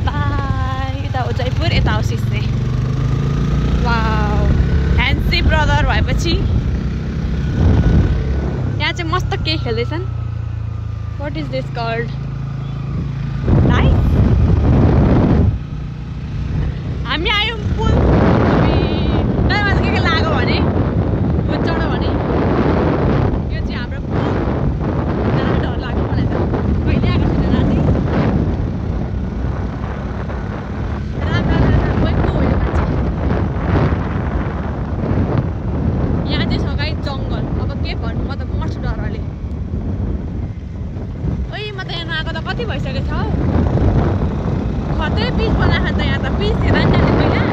by यता हो जयपुर यता हो सिस्ने वाउ ह्यान्सी ब्रदर भएपछि यहाँ चाहिँ मस्त के खेल्दैछन् what is this called nice हामी आयौँ पुल दरवाजा के लाग्यो भने चढ्यो भने यो चाहिँ हाम्रो पुल डर लाग्यो मलाई त कहिले आएको छैन राति राम्रो हो यो मान्छे यहाँ चाहिँ छ गाई जङ्गल अब के भन्नु म त मर्छु डरले ओइ म त यहाँ नआएको त कति भइसकेको छ हौ खतै पिच बनाएको त यहाँ त पिच हेर नि जाने पहिला